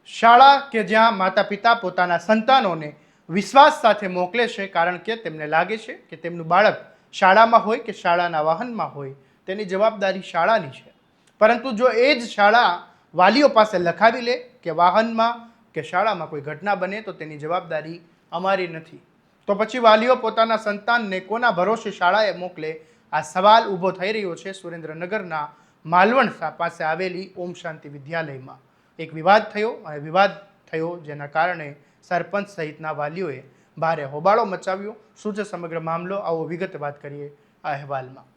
શાળા કે જ્યાં માતા પિતા પોતાના સંતાનોને વિશ્વાસ સાથે મોકલે છે, કારણ કે તેમને લાગે છે કે તેમનું બાળક શાળામાં હોય કે શાળાના વાહનમાં હોય તેની જવાબદારી શાળાની છે. પરંતુ જો એ જ શાળા વાલીઓ પાસે લખાવી લે કે વાહનમાં કે શાળામાં કોઈ ઘટના બને તો તેની જવાબદારી અમારી નથી, તો પછી વાલીઓ પોતાના સંતાનને કોના ભરોસે શાળાએ મોકલે? આ સવાલ ઊભો થઈ રહ્યો છે સુરેન્દ્રનગરના માલવણ પાસે આવેલી ઓમ શાંતિ વિદ્યાલયમાં. એક વિવાદ થયો અને વિવાદ થયો જેના કારણે સરપંચ સહિતના વાલીઓએ ભારે હોબાળો મચાવ્યો. શું છે સમગ્ર મામલો? આવો વિગતે વાત કરીએ આ અહેવાલમાં.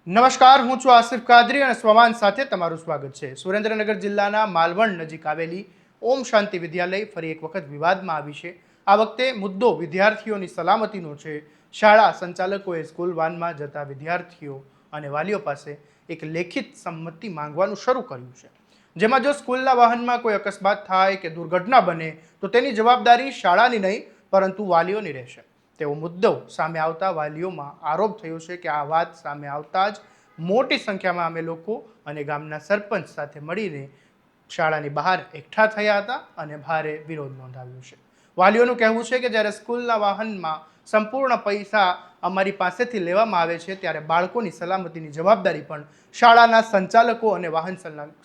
નમસ્કાર, હું છું આસિફ કાદરી અને સ્વમાન સાથે તમારું સ્વાગત છે. સુરેન્દ્રનગર જિલ્લાના માલવણ નજીક આવેલી ઓમ શાંતિ વિદ્યાલય ફરી એક વખત વિવાદમાં આવી છે. આ વખતે મુદ્દો વિદ્યાર્થીઓની સલામતીનો છે. શાળા સંચાલકોએ સ્કૂલ વાનમાં જતા વિદ્યાર્થીઓ અને વાલીઓ પાસે એક લેખિત સંમતિ માંગવાનું શરૂ કર્યું છે, જેમાં જો સ્કૂલના વાહનમાં કોઈ અકસ્માત થાય કે દુર્ઘટના બને તો તેની જવાબદારી શાળાની નહીં પરંતુ વાલીઓની રહેશે. તેવો મુદ્દો સામે આવતા વાલીઓમાં આરોપ થયો છે કે આ વાત સામે આવતા જ મોટી સંખ્યામાં અમે લોકો અને ગામના સરપંચ સાથે મળીને શાળાની બહાર એકઠા થયા હતા અને ભારે વિરોધ નોંધાવ્યો છે. વાલીઓનું કહેવું છે કે જ્યારે સ્કૂલના વાહનમાં સંપૂર્ણ પૈસા અમારી પાસેથી લેવામાં આવે છે ત્યારે બાળકોની સલામતીની જવાબદારી પણ શાળાના સંચાલકો અને વાહન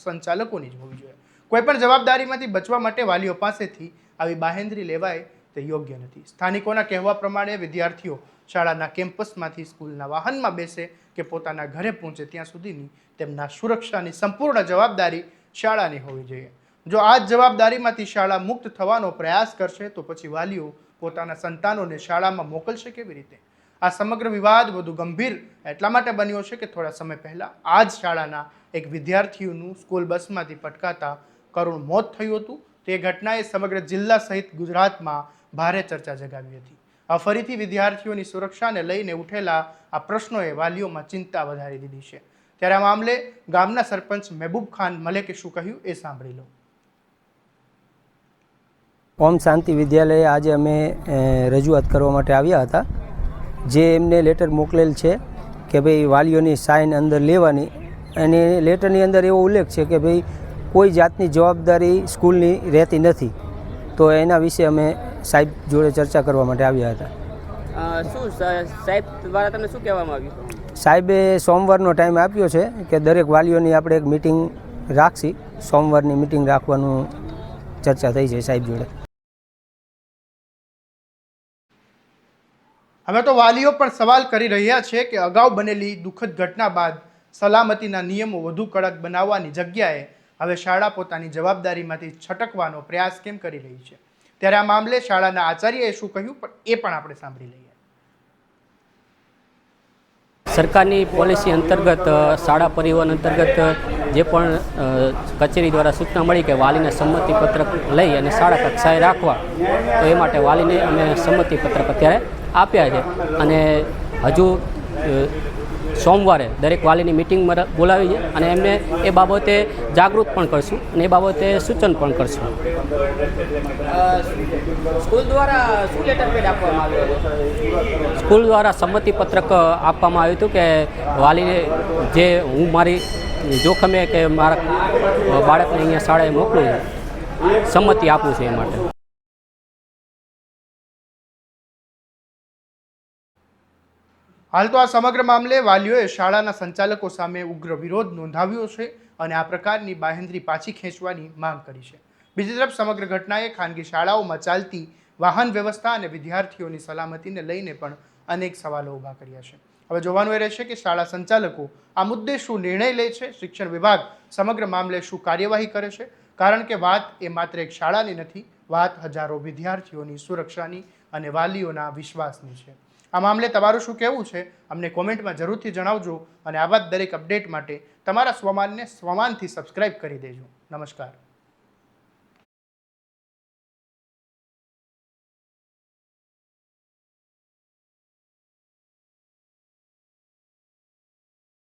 સંચાલકોની જ હોવી જોઈએ. કોઈપણ જવાબદારીમાંથી બચવા માટે વાલીઓ પાસેથી આવી બાહેંધરી લેવાય તે યોગ્ય નથી. સ્થાનિકોના કહેવા પ્રમાણે વિદ્યાર્થીઓ શાળાના કેમ્પસમાંથી સ્કૂલના વાહનમાં બેસે કે પોતાના ઘરે પહોંચે ત્યાં સુધીની તેમના સુરક્ષાની સંપૂર્ણ જવાબદારી શાળાની હોવી જોઈએ. જો આ જ જવાબદારીમાંથી શાળા મુક્ત થવાનો પ્રયાસ કરશે તો પછી વાલીઓ પોતાના સંતાનોને શાળામાં મોકલશે કેવી રીતે? આ સમગ્ર વિવાદ વધુ ગંભીર એટલા માટે બન્યો છે કે થોડા સમય પહેલા આ જ શાળાના એક વિદ્યાર્થીઓનું સ્કૂલ બસમાંથી પટકાતા કરુણ મોત થયું હતું. તે ઘટનાએ સમગ્ર જિલ્લા સહિત ગુજરાતમાં ભારે ચર્ચા જગાવી હતી. આ ફરીથી વિદ્યાર્થીઓની સુરક્ષાને લઈને ઉઠેલા આ પ્રશ્નોએ વાલીઓમાં ચિંતા વધારી દીધી છે. ત્યારે આ મામલે ગામના સરપંચ મહેબૂબ ખાન મલેકે શું કહ્યું એ સાંભળી લો. ઓમ શાંતિ વિદ્યાલયે આજે અમે રજૂઆત કરવા માટે આવ્યા હતા. જે એમને લેટર મોકલેલ છે કે ભાઈ વાલીઓની સાઇન અંદર લેવાની, અને લેટરની અંદર એવો ઉલ્લેખ છે કે ભાઈ કોઈ જાતની જવાબદારી સ્કૂલની રહેતી નથી. તો એના વિશે અમે સાહેબ જોડે ચર્ચા કરવા માટે આવ્યા હતા. શું સાહેબ દ્વારા તમને શું કહેવામાં આવ્યું? સાહેબે સોમવારનો ટાઈમ આપ્યો છે કે દરેક વાલીઓની આપણે એક મિટિંગ રાખશી. સોમવારની મિટિંગ રાખવાનું ચર્ચા થઈ છે સાહેબ જોડે. હવે તો વાલીઓ પણ સવાલ કરી રહ્યા છે કે અગાઉ બનેલી દુઃખદ ઘટના બાદ સલામતીના નિયમો વધુ કડક બનાવવાની જગ્યાએ હવે શાળા પોતાની જવાબદારીમાંથી છટકવાનો પ્રયાસ કેમ કરી રહી છે? ત્યારે આ મામલે શાળાના આચાર્યએ શું કહ્યું એ પણ આપણે સાંભળી લઈએ. સરકારની પોલિસી અંતર્ગત શાળા પરિવહન અંતર્ગત જે પણ કચેરી દ્વારા સૂચના મળી કે વાલીને સંમતિપત્રક લઈ અને શાળા કક્ષાએ રાખવા, તો એ માટે વાલીને અમે સંમતિપત્રક અત્યારે આપ્યા છે. અને હજુ સોમવારે દરેક વાલીની મિટિંગ બોલાવી છે અને એમને એ બાબતે જાગૃત પણ કરશું અને એ બાબતે સૂચન પણ કરશું. સ્કૂલ દ્વારા શું લેટર પેડ આપવામાં આવ્યો? સ્કૂલ દ્વારા સંમતિપત્રક આપવામાં આવ્યું હતું કે વાલીને જે હું મારી જોખમે કે મારા બાળકને અહીંયા શાળાએ મોકલું છું, સંમતિ આપું છું એ માટે. હાલ તો આ સમગ્ર મામલે વાલીઓએ શાળાના સંચાલકો સામે ઉગ્ર વિરોધ નોંધાવ્યો છે અને આ પ્રકારની બાહેંધરી પાછી ખેંચવાની માંગ કરી છે. બીજી તરફ સમગ્ર ઘટનાએ ખાનગી શાળાઓમાં ચાલતી વાહન વ્યવસ્થા અને વિદ્યાર્થીઓની સલામતીને લઈને પણ અનેક સવાલો ઊભા કર્યા છે. હવે જોવાનું એ રહેશે કે શાળા સંચાલકો આ મુદ્દે શું નિર્ણય લે છે, શિક્ષણ વિભાગ સમગ્ર મામલે શું કાર્યવાહી કરે છે, કારણ કે વાત એ માત્ર એક શાળાની નથી, વાત હજારો વિદ્યાર્થીઓની સુરક્ષાની અને વાલીઓના વિશ્વાસની છે. આ મામલે તમારું શું કહેવું છે અમને કોમેન્ટમાં જરૂરથી જણાવજો અને આવા દરેક અપડેટ માટે તમારા સ્વમાનને સ્વમાનથી સબસ્ક્રાઇબ કરી દેજો. નમસ્કાર.